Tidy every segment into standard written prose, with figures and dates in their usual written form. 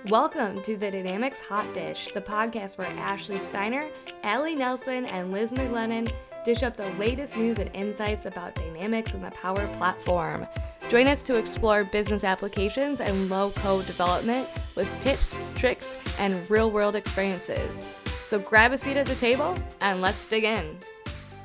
Welcome to the Dynamics Hot Dish, the podcast where Ashley Steiner, Allie Nelson, and Liz McGlennon dish up the latest news and insights about Dynamics and the Power Platform. Join us to explore business applications and low-code development with tips, tricks, and real-world experiences. So grab a seat at the table and let's dig in.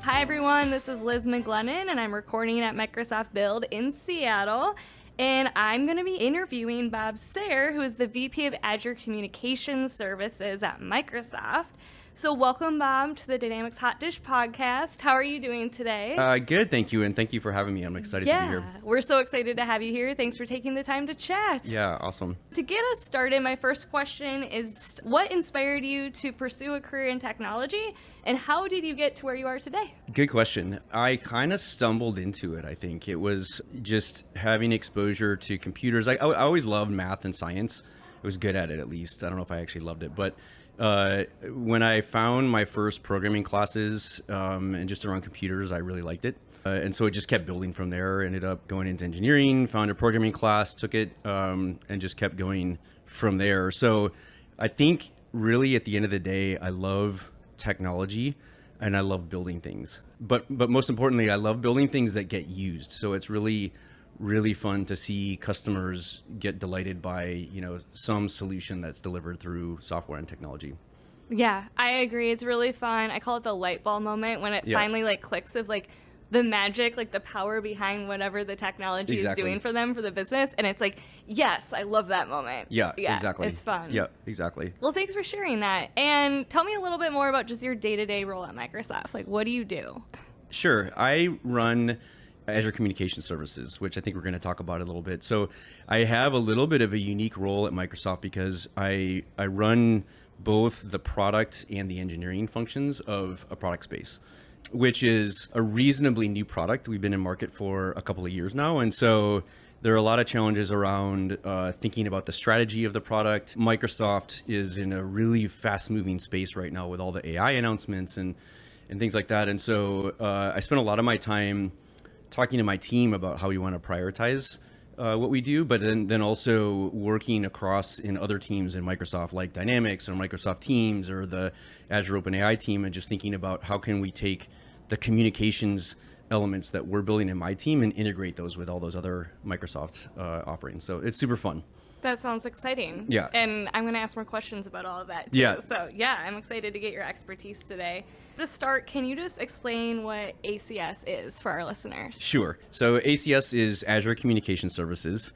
Hi everyone, this is Liz McGlennon and I'm recording at Microsoft Build in Seattle. And I'm going to be interviewing Bob Serr, who is the VP of Azure Communication Services at Microsoft. So welcome, Bob, to the Dynamics Hot Dish podcast. How are you doing today? Good, thank you, and thank you for having me. I'm excited to be here. Yeah, we're so excited to have you here. Thanks for taking the time to chat. Yeah, awesome. To get us started, my first question is, what inspired you to pursue a career in technology, and how did you get to where you are today? Good question. I kind of stumbled into it, I think. It was just having exposure to computers. I always loved math and science. I was good at it, at least. I don't know if I actually loved it, but when I found my first programming classes and just around computers, I really liked it. And so it just kept building from there. Ended up going into engineering, found a programming class, took it, and just kept going from there. So I think really at the end of the day, I love technology and I love building things. But most importantly, I love building things that get used. So it's really fun to see customers get delighted by, some solution that's delivered through software and technology. Yeah, I agree. It's really fun. I call it the light bulb moment when it finally clicks of the magic, the power behind whatever the technology is doing for them, for the business. And it's yes, I love that moment. Yeah, exactly. It's fun. Yeah, exactly. Well, thanks for sharing that. And tell me a little bit more about just your day-to-day role at Microsoft. What do you do? Sure. I run Azure Communication Services, which I think we're going to talk about a little bit. So I have a little bit of a unique role at Microsoft because I run both the product and the engineering functions of a product space, which is a reasonably new product. We've been in market for a couple of years now. And so there are a lot of challenges around thinking about the strategy of the product. Microsoft is in a really fast moving space right now with all the AI announcements and things like that. And so I spent a lot of my time talking to my team about how we want to prioritize what we do, but then also working across in other teams in Microsoft, like Dynamics or Microsoft Teams or the Azure OpenAI team, and just thinking about how can we take the communications elements that we're building in my team and integrate those with all those other Microsoft offerings. So it's super fun. That sounds exciting. Yeah. And I'm going to ask more questions about all of that too. Yeah. So I'm excited to get your expertise today. To start, can you just explain what ACS is for our listeners? Sure. So ACS is Azure Communication Services.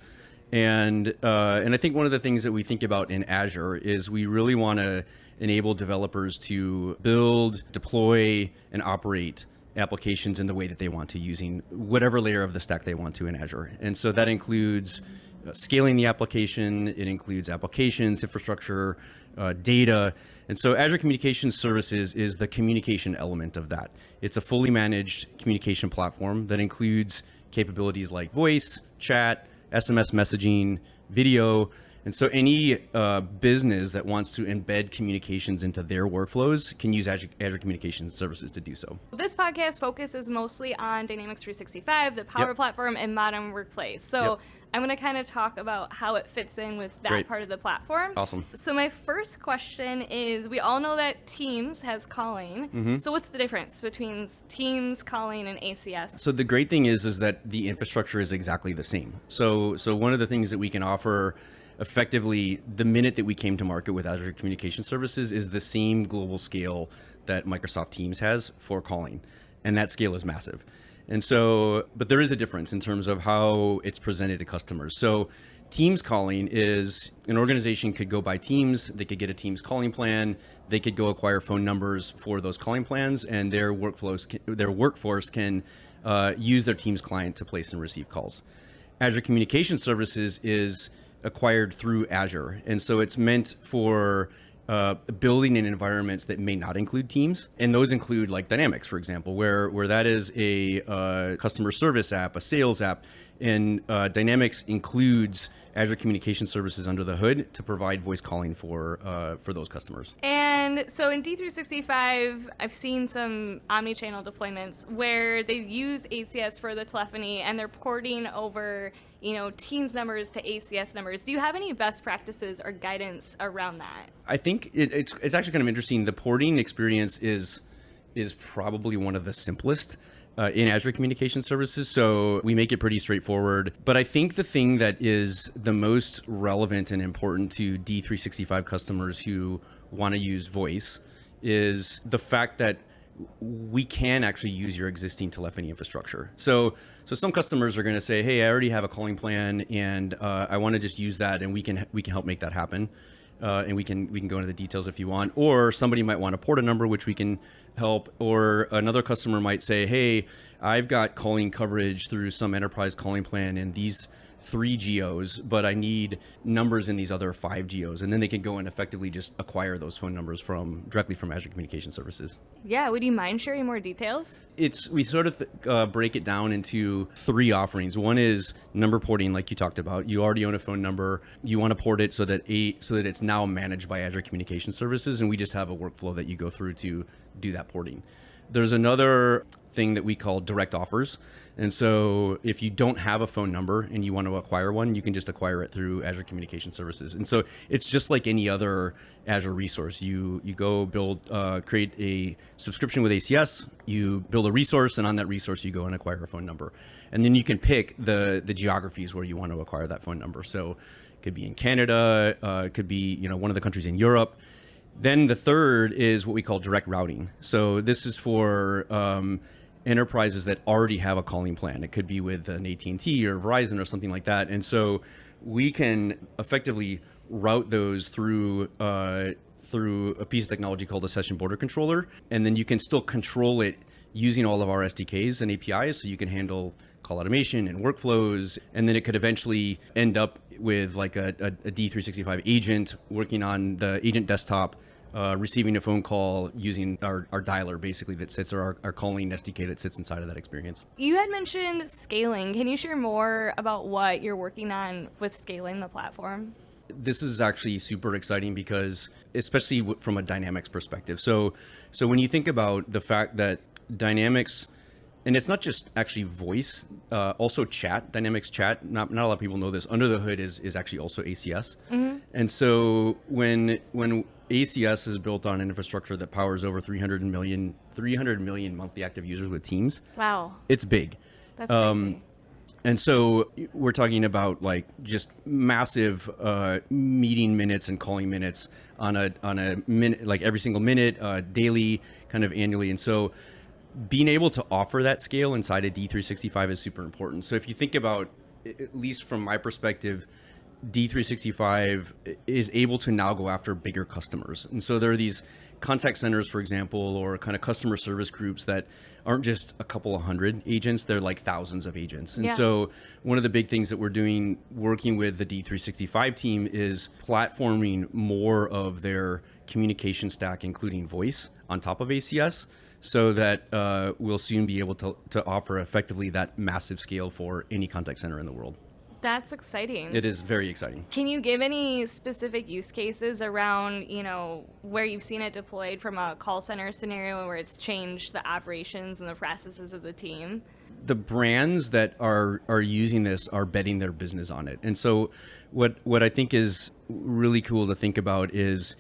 And I think one of the things that we think about in Azure is we really want to enable developers to build, deploy, and operate applications in the way that they want to, using whatever layer of the stack they want to in Azure. And so that includes scaling the application, it includes applications, infrastructure, data. And so Azure Communication Services is the communication element of that. It's a fully managed communication platform that includes capabilities like voice, chat, SMS messaging, video. And so any business that wants to embed communications into their workflows can use Azure Communication Services to do so. This podcast focuses mostly on Dynamics 365, the Power Platform, and Modern Workplace. So I'm going to kind of talk about how it fits in with that part of the platform. Awesome. So my first question is, we all know that Teams has calling. Mm-hmm. So what's the difference between Teams, calling, and ACS? So the great thing is that the infrastructure is exactly the same. So one of the things that we can offer effectively the minute that we came to market with Azure Communication Services is the same global scale that Microsoft Teams has for calling. And that scale is massive. And so, but there is a difference in terms of how it's presented to customers. So Teams calling is an organization could go buy Teams, they could get a Teams calling plan, they could go acquire phone numbers for those calling plans, and their workforce can use their Teams client to place and receive calls. Azure Communication Services is acquired through Azure. And so it's meant for building in environments that may not include Teams. And those include like Dynamics, for example, where that is a customer service app, a sales app. And Dynamics includes Azure Communication Services under the hood to provide voice calling for those customers. And so in D365, I've seen some omni-channel deployments where they use ACS for the telephony and they're porting over, Teams numbers to ACS numbers. Do you have any best practices or guidance around that? I think it's actually kind of interesting. The porting experience is probably one of the simplest in Azure Communication Services, so we make it pretty straightforward. But I think the thing that is the most relevant and important to D365 customers who want to use voice is the fact that we can actually use your existing telephony infrastructure. So some customers are going to say, hey, I already have a calling plan and I want to just use that, and we can help make that happen. And we can go into the details if you want. Or somebody might want to port a number, which we can help. Or another customer might say, hey, I've got calling coverage through some enterprise calling plan in these 3 geos, but I need numbers in these other 5 geos. And then they can go and effectively just acquire those phone numbers directly from Azure Communication Services. Yeah, would you mind sharing more details? We sort of break it down into 3 offerings. One is number porting, like you talked about. You already own a phone number. You want to port it so that it's now managed by Azure Communication Services, and we just have a workflow that you go through to do that porting. There's another thing that we call direct offers. And so if you don't have a phone number and you want to acquire one, you can just acquire it through Azure Communication Services. And so it's just like any other Azure resource. You go create a subscription with ACS, you build a resource, and on that resource, you go and acquire a phone number. And then you can pick the geographies where you want to acquire that phone number. So it could be in Canada, it could be one of the countries in Europe. Then the third is what we call direct routing. So this is for enterprises that already have a calling plan. It could be with an AT&T or Verizon or something like that. And so we can effectively route those through a piece of technology called a session border controller. And then you can still control it using all of our SDKs and APIs. So you can handle call automation and workflows. And then it could eventually end up with like a D365 agent working on the agent desktop, receiving a phone call using our dialer, basically, that sits, or our calling SDK that sits inside of that experience. You had mentioned scaling. Can you share more about what you're working on with scaling the platform? This is actually super exciting because, especially from a Dynamics perspective. So when you think about the fact that Dynamics, and it's not just actually voice, also chat, Dynamics chat, not a lot of people know this, under the hood is actually also ACS. Mm-hmm. And so when ACS is built on an infrastructure that powers over 300 million monthly active users with Teams. Wow. It's big. That's crazy. And so we're talking about like just massive meeting minutes and calling minutes on a minute, like every single minute, daily, kind of annually. And so being able to offer that scale inside of D365 is super important. So if you think about, at least from my perspective, D365 is able to now go after bigger customers. And so there are these contact centers, for example, or kind of customer service groups that aren't just a couple of hundred agents, they're like thousands of agents. And so one of the big things that we're doing working with the D365 team is platforming more of their communication stack, including voice, on top of ACS, so that we'll soon be able to offer effectively that massive scale for any contact center in the world. That's exciting. It is very exciting. Can you give any specific use cases around, where you've seen it deployed from a call center scenario where it's changed the operations and the processes of the team? The brands that are using this are betting their business on it. And so what I think is really cool to think about is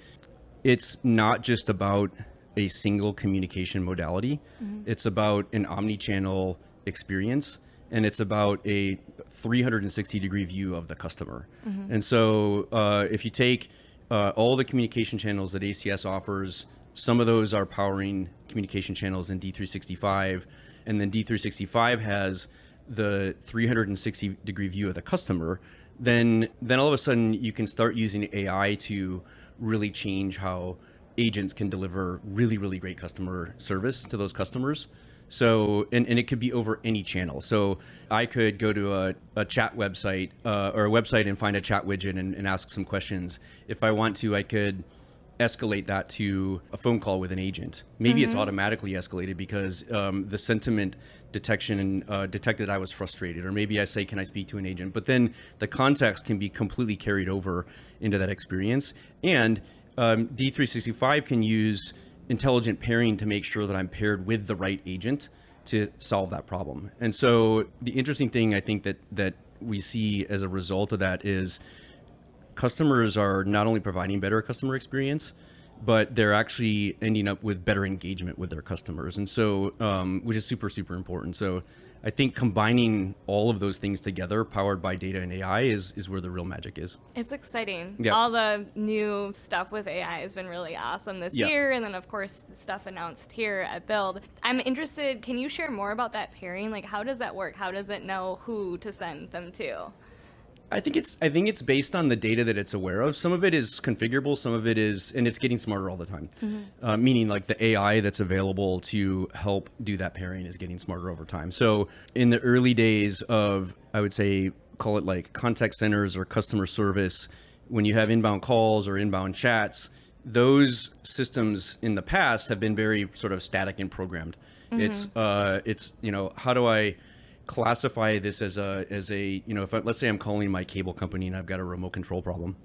it's not just about a single communication modality. Mm-hmm. It's about an omni-channel experience, and it's about a 360-degree view of the customer. Mm-hmm. And so if you take all the communication channels that ACS offers, some of those are powering communication channels in D365, and then D365 has the 360-degree view of the customer, then all of a sudden you can start using AI to really change how agents can deliver really, really great customer service to those customers. So, and it could be over any channel. So I could go to a chat website or a website and find a chat widget and ask some questions. If I want to, I could escalate that to a phone call with an agent. Maybe it's automatically escalated because the sentiment detection detected I was frustrated, or maybe I say, can I speak to an agent? But then the context can be completely carried over into that experience. And D365 can use intelligent pairing to make sure that I'm paired with the right agent to solve that problem. And so the interesting thing I think that we see as a result of that is customers are not only providing better customer experience, but they're actually ending up with better engagement with their customers. And so, which is super, super important. So I think combining all of those things together, powered by data and AI, is where the real magic is. It's exciting. Yeah. All the new stuff with AI has been really awesome this year. And then, of course, stuff announced here at Build. I'm interested, can you share more about that pairing? Like, how does that work? How does it know who to send them to? I think it's based on the data that it's aware of. Some of it is configurable, some of it is, and it's getting smarter all the time. Meaning like the AI that's available to help do that pairing is getting smarter over time. So in the early days of, I would say, call it like contact centers or customer service, when you have inbound calls or inbound chats, those systems in the past have been very sort of static and programmed. It's how do I classify this as a if let's say I'm calling my cable company and I've got a remote control problem,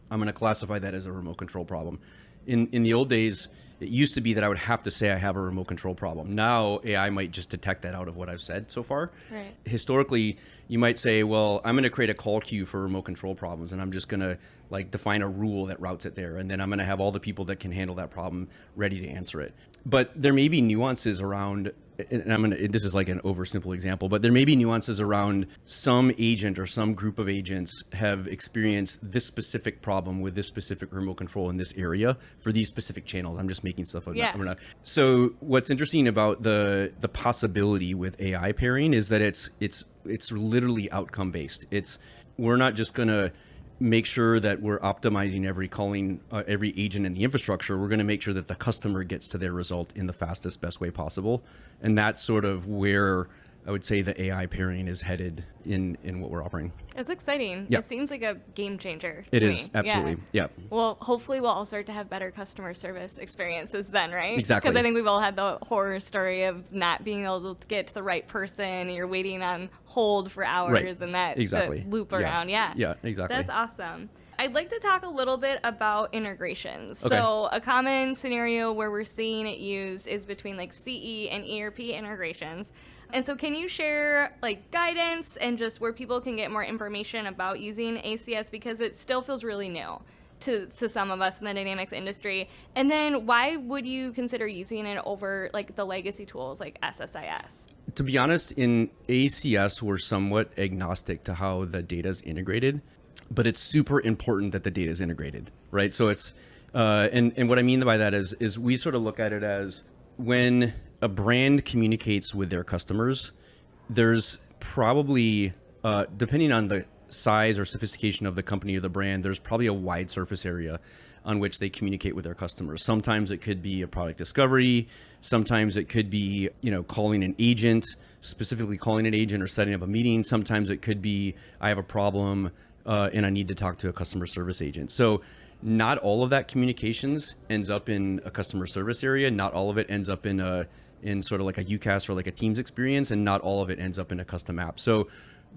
I'm going to classify that as a remote control problem. In the old days, it used to be that I would have to say I have a remote control problem. Now AI might just detect that out of what I've said so far. Right. Historically, you might say, well, I'm going to create a call queue for remote control problems, and I'm just going to like define a rule that routes it there, and then I'm going to have all the people that can handle that problem ready to answer it. But there may be nuances around, and this is like an oversimple example, but there may be nuances around some agent or some group of agents have experienced this specific problem with this specific remote control in this area for these specific channels. I'm just making stuff up. Yeah. So what's interesting about the possibility with AI pairing is that it's literally outcome based. We're not just going to make sure that we're optimizing every agent in the infrastructure. We're going to make sure that the customer gets to their result in the fastest, best way possible. And that's sort of where I would say the AI pairing is headed in what we're offering. It's exciting. Yeah. It seems like a game changer to It me. is, absolutely. Yeah. Well, hopefully we'll all start to have better customer service experiences then, right? Exactly. Because I think we've all had the horror story of not being able to get to the right person, and you're waiting on hold for hours, Right. and that Exactly. the loop Yeah. around. Yeah. Yeah, exactly. That's awesome. I'd like to talk a little bit about integrations. Okay. So a common scenario where we're seeing it used is between like CE and ERP integrations. And so can you share like guidance and just where people can get more information about using ACS, because it still feels really new to some of us in the Dynamics industry? And then why would you consider using it over like the legacy tools like SSIS? To be honest, in ACS, we're somewhat agnostic to how the data is integrated, but it's super important that the data is integrated, right? So it's, and what I mean by that is we sort of look at it as when a brand communicates with their customers, there's probably, depending on the size or sophistication of the company or the brand, there's probably a wide surface area on which they communicate with their customers. Sometimes it could be a product discovery. Sometimes it could be, calling an agent, specifically calling an agent or setting up a meeting. Sometimes it could be, I have a problem and I need to talk to a customer service agent. So not all of that communications ends up in a customer service area. Not all of it ends up in sort of like a UCAS or like a Teams experience, and not all of it ends up in a custom app. So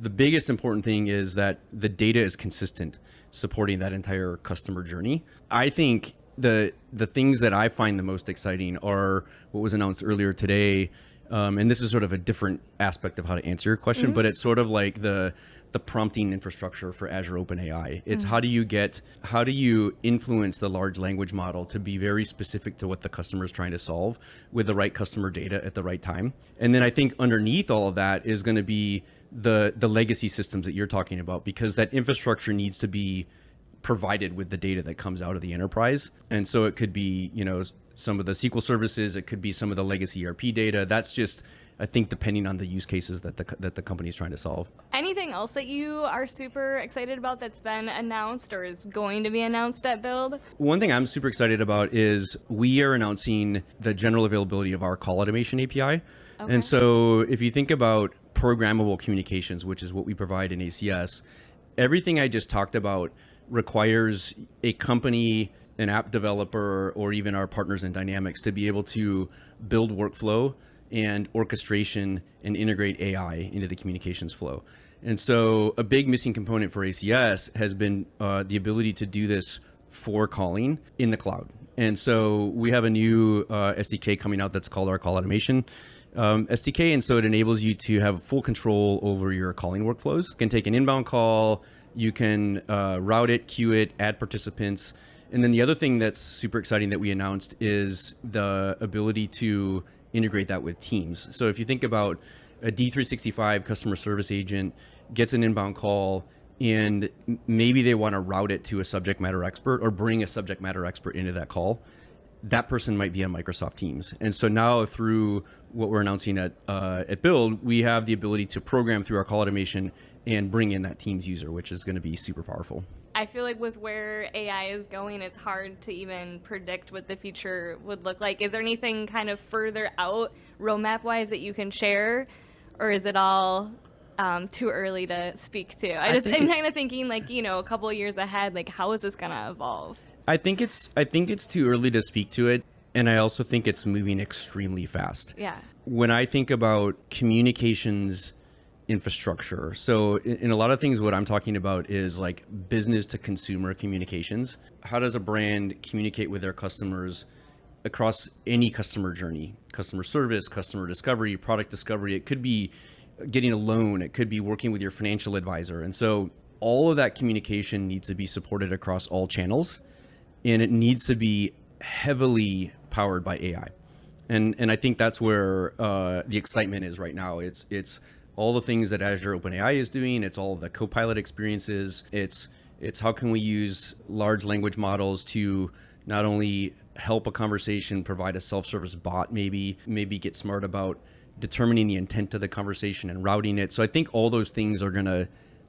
the biggest important thing is that the data is consistent, supporting that entire customer journey. I think the things that I find the most exciting are what was announced earlier today. And this is sort of a different aspect of how to answer your question, but it's sort of like the prompting infrastructure for Azure OpenAI. It's how do you influence the large language model to be very specific to what the customer is trying to solve with the right customer data at the right time. And then I think underneath all of that is going to be the legacy systems that you're talking about, because that infrastructure needs to be provided with the data that comes out of the enterprise. And so it could be, some of the SQL services, it could be some of the legacy ERP data. That's just, I think, depending on the use cases that the company is trying to solve. Anything else that you are super excited about that's been announced or is going to be announced at Build? One thing I'm super excited about is we are announcing the general availability of our call automation API. Okay. And so if you think about programmable communications, which is what we provide in ACS, everything I just talked about requires a company an app developer or even our partners in Dynamics to be able to build workflow and orchestration and integrate AI into the communications flow. And so a big missing component for ACS has been the ability to do this for calling in the cloud. And so we have a new SDK coming out that's called our Call Automation SDK. And so it enables you to have full control over your calling workflows. You can take an inbound call, you can route it, queue it, add participants. And then the other thing that's super exciting that we announced is the ability to integrate that with Teams. So if you think about a D365 customer service agent gets an inbound call and maybe they want to route it to a subject matter expert or bring a subject matter expert into that call, that person might be on Microsoft Teams. And so now through what we're announcing at Build, we have the ability to program through our call automation and bring in that Teams user, which is going to be super powerful. I feel like with where AI is going, it's hard to even predict what the future would look like. Is there anything kind of further out roadmap-wise that you can share, or is it all too early to speak to? I'm kind of thinking like, a couple of years ahead, like how is this going to evolve? I think it's too early to speak to it, and I also think it's moving extremely fast. Yeah. When I think about communications infrastructure, so in a lot of things, what I'm talking about is like business to consumer communications. How does a brand communicate with their customers across any customer journey? Customer service, customer discovery, product discovery. It could be getting a loan. It could be working with your financial advisor. And so all of that communication needs to be supported across all channels, and it needs to be heavily powered by AI. And I think that's where the excitement is right now. It's all the things that Azure OpenAI is doing. It's all the Copilot experiences. It's how can we use large language models to not only help a conversation, provide a self-service bot, maybe get smart about determining the intent of the conversation and routing it. So I think all those things are going to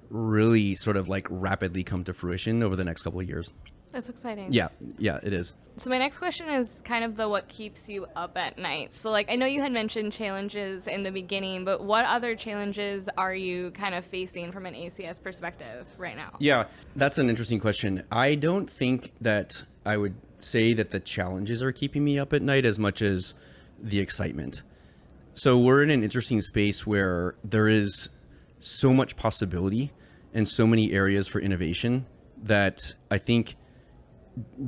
really sort of like rapidly come to fruition over the next couple of years. That's exciting. Yeah, it is. So my next question is kind of what keeps you up at night. So like I know you had mentioned challenges in the beginning, but what other challenges are you kind of facing from an ACS perspective right now? Yeah, that's an interesting question. I don't think that I would say that the challenges are keeping me up at night as much as the excitement. So we're in an interesting space where there is so much possibility and so many areas for innovation that I think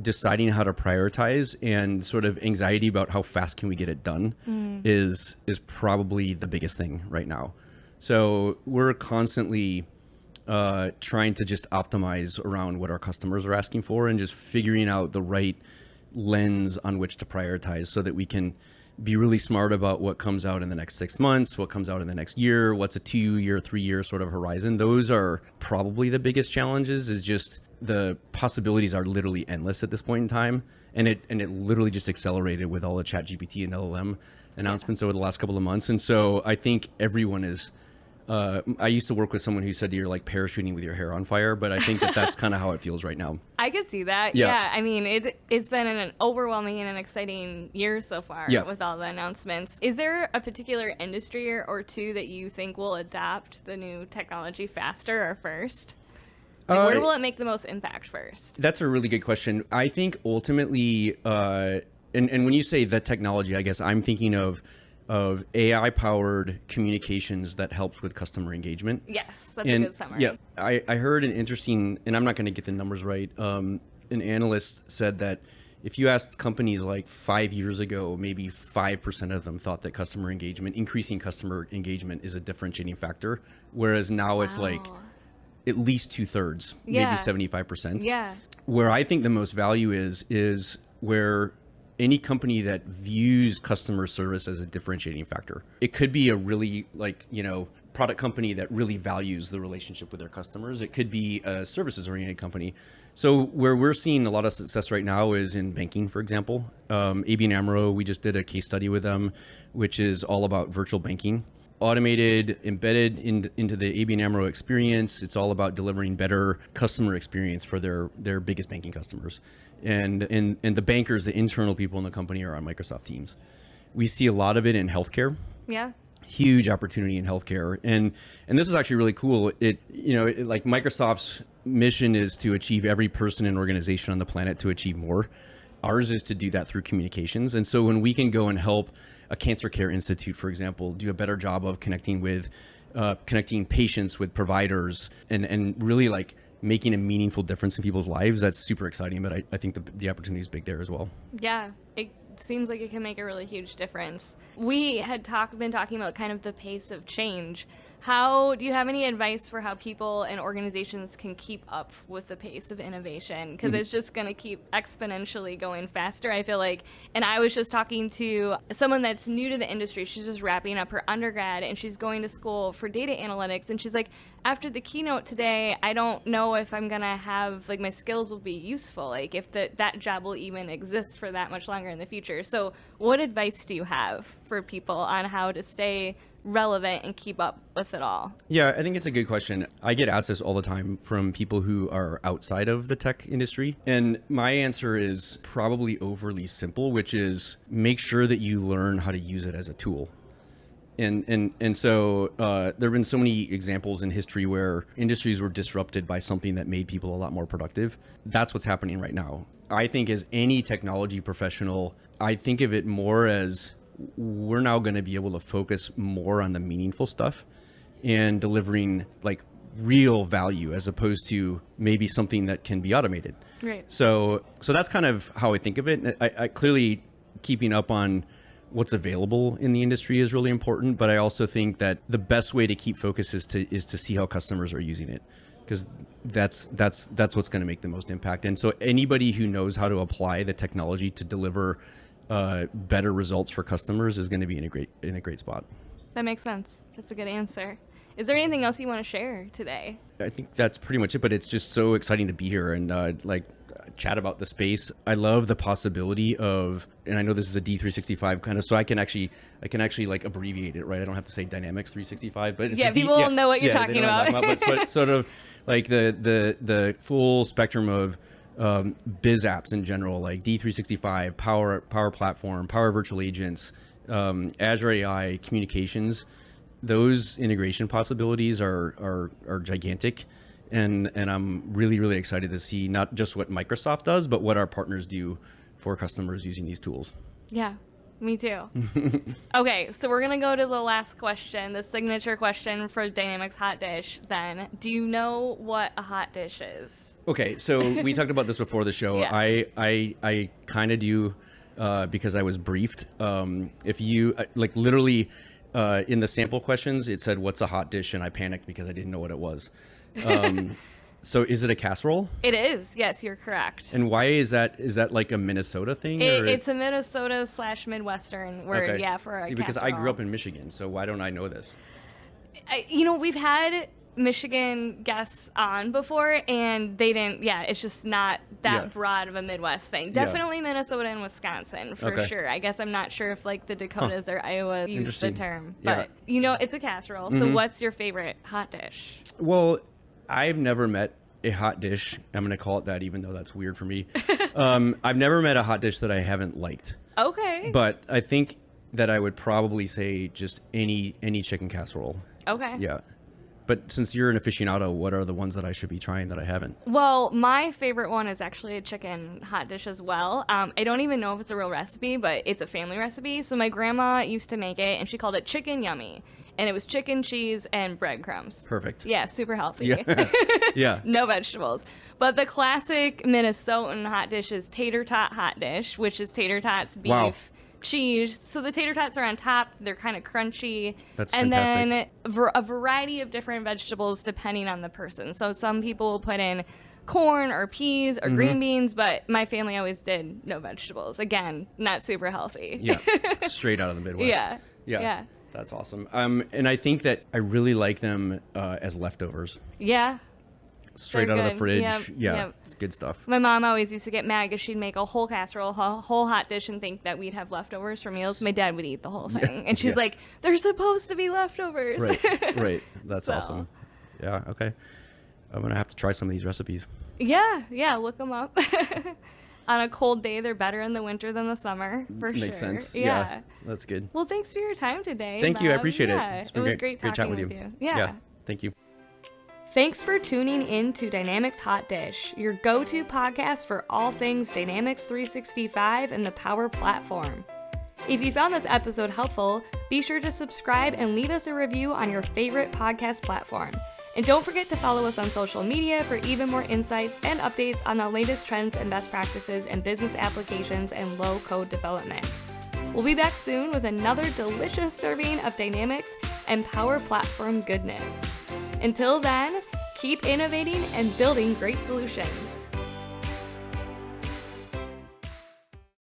deciding how to prioritize and sort of anxiety about how fast can we get it done is probably the biggest thing right now. So we're constantly trying to just optimize around what our customers are asking for and just figuring out the right lens on which to prioritize so that we can be really smart about what comes out in the next 6 months, what comes out in the next year, what's a 2-year, 3-year sort of horizon. Those are probably the biggest challenges. Is just the possibilities are literally endless at this point in time. And it literally just accelerated with all the ChatGPT and LLM announcements over the last couple of months. And so I think everyone is, I used to work with someone who said you're like parachuting with your hair on fire, but I think that's kind of how it feels right now. I could see that. Yeah. I mean, it's been an overwhelming and an exciting year so far with all the announcements. Is there a particular industry or two that you think will adapt the new technology faster or first? Like, where will it make the most impact first? That's a really good question. I think ultimately, and when you say the technology, I guess I'm thinking of AI-powered communications that helps with customer engagement. Yes, that's a good summary. Yeah, I heard an interesting, and I'm not going to get the numbers right, an analyst said that if you asked companies like 5 years ago, maybe 5% of them thought that increasing customer engagement is a differentiating factor, whereas now it's like at least 2/3, maybe 75%. Yeah. Where I think the most value is where any company that views customer service as a differentiating factor. It could be a really product company that really values the relationship with their customers. It could be a services oriented company. So where we're seeing a lot of success right now is in banking, for example. ABN AMRO, we just did a case study with them, which is all about virtual banking. Automated, embedded into the ABN AMRO experience. It's all about delivering better customer experience for their biggest banking customers. And the bankers, the internal people in the company are on Microsoft Teams. We see a lot of it in healthcare. Yeah. huge opportunity in healthcare, and this is actually really cool. Like Microsoft's mission is to achieve every person and organization on the planet to achieve more. Ours is to do that through communications. And so when we can go and help a cancer care institute, for example, do a better job of connecting patients with providers and really like making a meaningful difference in people's lives, that's super exciting. But I think the opportunity is big there as well. Yeah, it seems like it can make a really huge difference. We had been talking about kind of the pace of change. Do you have any advice for how people and organizations can keep up with the pace of innovation? Because it's just going to keep exponentially going faster, I feel like. And I was just talking to someone that's new to the industry. She's just wrapping up her undergrad, and she's going to school for data analytics. And she's like, after the keynote today, I don't know if I'm going to have, like, my skills will be useful, like if that job will even exist for that much longer in the future. So what advice do you have for people on how to stay relevant and keep up with it all? Yeah, I think it's a good question. I get asked this all the time from people who are outside of the tech industry. And my answer is probably overly simple, which is make sure that you learn how to use it as a tool. And so there have been so many examples in history where industries were disrupted by something that made people a lot more productive. That's what's happening right now. I think as any technology professional, I think of it more as we're now going to be able to focus more on the meaningful stuff and delivering like real value as opposed to maybe something that can be automated. Right. So that's kind of how I think of it. I clearly keeping up on what's available in the industry is really important, but I also think that the best way to keep focus is to see how customers are using it, because that's what's going to make the most impact. And so anybody who knows how to apply the technology to deliver better results for customers is going to be in a great spot. That makes sense. That's a good answer. Is there anything else you want to share today? I think that's pretty much it, but it's just so exciting to be here and chat about the space. I love the possibility of, and I know this is a D365 kind of, so I can actually like abbreviate it, right? I don't have to say Dynamics 365, but it's people will know what you're talking about. But sort of like the full spectrum of biz apps in general, like D365, Power Platform, Power Virtual Agents, Azure AI, communications. Those integration possibilities are gigantic, and I'm really, really excited to see not just what Microsoft does, but what our partners do for customers using these tools. Yeah, me too. Okay, so we're gonna go to the last question, the signature question for Dynamics Hot Dish. Then, do you know what a hot dish is? Okay, so we talked about this before the show. Yeah. I kind of do because I was briefed. If you literally. In the sample questions, it said, "What's a hot dish?" and I panicked because I didn't know what it was. So is it a casserole? It is. Yes, you're correct. And why is that? Is that like a Minnesota thing? It's a Minnesota / Midwestern word, Okay. yeah, for a casserole. Because I grew up in Michigan, so why don't I know this? We've had Michigan guests on before, and they didn't. Yeah, it's just not that broad of a Midwest thing. Definitely Minnesota and Wisconsin for sure. I guess I'm not sure if like the Dakotas or Iowa use the term, but it's a casserole. So what's your favorite hot dish? Well, I've never met a hot dish. I'm going to call it that, even though that's weird for me. I've never met a hot dish that I haven't liked. Okay. But I think that I would probably say just any chicken casserole. Okay. Yeah. But since you're an aficionado, what are the ones that I should be trying that I haven't? Well, my favorite one is actually a chicken hot dish as well. I don't even know if it's a real recipe, but it's a family recipe. So my grandma used to make it, and she called it Chicken Yummy. And it was chicken, cheese, and breadcrumbs. Perfect. Yeah, super healthy. Yeah. Yeah. No vegetables. But the classic Minnesotan hot dish is tater tot hot dish, which is tater tots, beef, cheese. So the tater tots are on top. They're kind of crunchy. That's and fantastic. then a variety of different vegetables depending on the person. So some people will put in corn or peas or green beans, but my family always did no vegetables. Again, not super healthy. Yeah. Straight out of the Midwest. Yeah. That's awesome. And I think that I really like them as leftovers. Yeah. Straight They're out of the good. fridge. Yep. It's good stuff. My mom always used to get mad because she'd make a whole casserole, a whole hot dish, and think that we'd have leftovers for meals. My dad would eat the whole thing. And she's like, they're supposed to be leftovers. Right. That's awesome. Yeah, okay. I'm going to have to try some of these recipes. Yeah, look them up. On a cold day, they're better in the winter than the summer, for sure. Makes sense. Yeah. That's good. Well, thanks for your time today, Thank you. I Bob. appreciate it. Yeah, It's been it was great talking chatting with you. Yeah. Thank you. Thanks for tuning in to Dynamics Hot Dish, your go-to podcast for all things Dynamics 365 and the Power Platform. If you found this episode helpful, be sure to subscribe and leave us a review on your favorite podcast platform. And don't forget to follow us on social media for even more insights and updates on the latest trends and best practices in business applications and low-code development. We'll be back soon with another delicious serving of Dynamics and Power Platform goodness. Until then, keep innovating and building great solutions.